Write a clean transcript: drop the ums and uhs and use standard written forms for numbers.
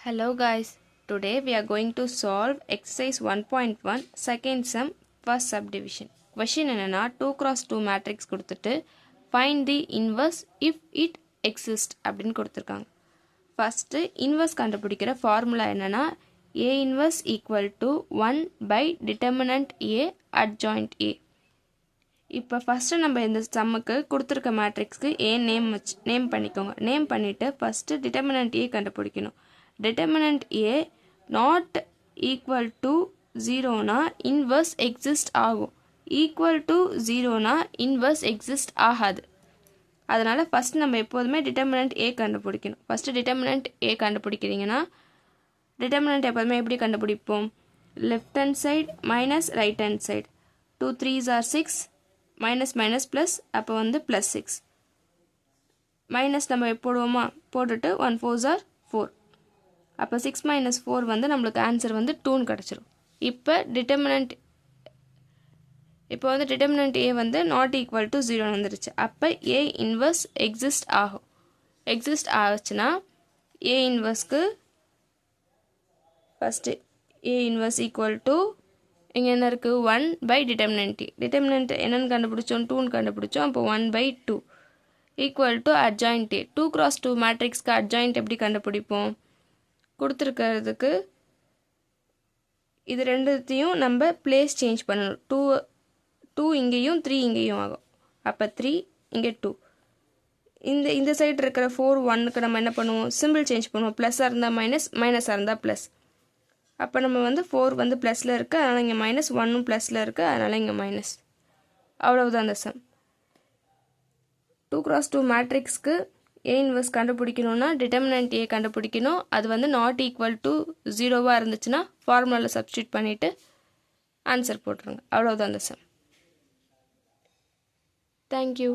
Hello guys, today we are going to solve exercise 1.1 second sum first subdivision. Question என்னன்னா 2x2 matrix கொடுத்துட்டு find the inverse if it exists அப்படின்னு கொடுத்துருக்காங்க. First inverse கண்டுபிடிக்கிற formula என்னன்னா A inverse equal to 1 by determinant A adjoint A. இப்போ first நம்ம இந்த சம்முக்கு கொடுத்துருக்க மேட்ரிக்ஸ்க்கு A நேம் பண்ணிக்கோங்க. நேம் பண்ணிவிட்டு ஃபஸ்ட்டு டிட்டர்மினன்ட் A கண்டுபிடிக்கணும். determinant A not equal to 0 னா inverse exist ஆகும். equal to 0 னா inverse exist ஆகாது. அதனால் ஃபஸ்ட் நம்ம எப்போதுமே determinant A கண்டுபிடிக்கணும். ஃபஸ்ட்டு determinant A கண்டுபிடிக்கிறீங்கன்னா determinant எப்போதுமே எப்படி கண்டுபிடிப்போம்? left hand side minus right hand side. 2 3s are 6 minus minus plus அப்போ வந்து plus 6 மைனஸ் நம்ம போடுவோமா போட்டுட்டு 1 4s are 4 அப்போ 6 minus 4 வந்து நம்மளுக்கு ஆன்சர் வந்து 2ன்னு கிடச்சிரும். இப்போ டிட்டர்மினன்ட் A வந்து நாட் ஈக்குவல் டு 0 வந்துருச்சு. அப்போ A இன்வர்ஸ் எக்ஸிஸ்ட் ஆகும். எக்ஸிஸ்ட் ஆச்சுன்னா A இன்வர்ஸ்க்கு first A inverse equal to இங்கே என்ன இருக்குது 1 பை டிட்டர்மினன்ட் A. டிட்டர்மினன்ட் என்னென்னு கண்டுபிடிச்சோம் 2ன்னு கண்டுபிடிச்சோம். அப்போ 1 by 2 equal to adjoint A. 2x2 மேட்ரிக்ஸ்க்கு அட்ஜாயிண்ட் எப்படி கண்டுபிடிப்போம்? கொடுத்துருக்கிறதுக்கு இது ரெண்டுத்தையும் நம்ம பிளேஸ் சேஞ்ச் பண்ணணும். 2 இங்கேயும் 3 இங்கேயும் ஆகும். அப்போ 3 இங்கே 2. இந்த சைடு இருக்கிற 4 1க்கு நம்ம என்ன பண்ணுவோம்? சிம்பிள் சேஞ்ச் பண்ணுவோம். ப்ளஸ்ஸாக இருந்தால் மைனஸ், மைனஸாக இருந்தால் ப்ளஸ். அப்போ நம்ம வந்து 4 வந்து ப்ளஸில் இருக்குது, அதனால் இங்கே மைனஸ், 1ம் ப்ளஸில் இருக்குது, அதனால் இங்கே மைனஸ். அவ்வளவுதான் அந்த சம். 2x2 மேட்ரிக்ஸ்க்கு A இன்வர்ஸ் கண்டுபிடிக்கணும்னா டிட்டர்மினன்ட் A கண்டுபிடிக்கணும். அது வந்து நாட் ஈக்குவல் டு 0வாக இருந்துச்சுன்னா ஃபார்முலாவில் சப்ஸ்டியூட் பண்ணிவிட்டு ஆன்சர் போட்டுருங்க. அவ்வளோதான் அந்த சம். தேங்க்யூ.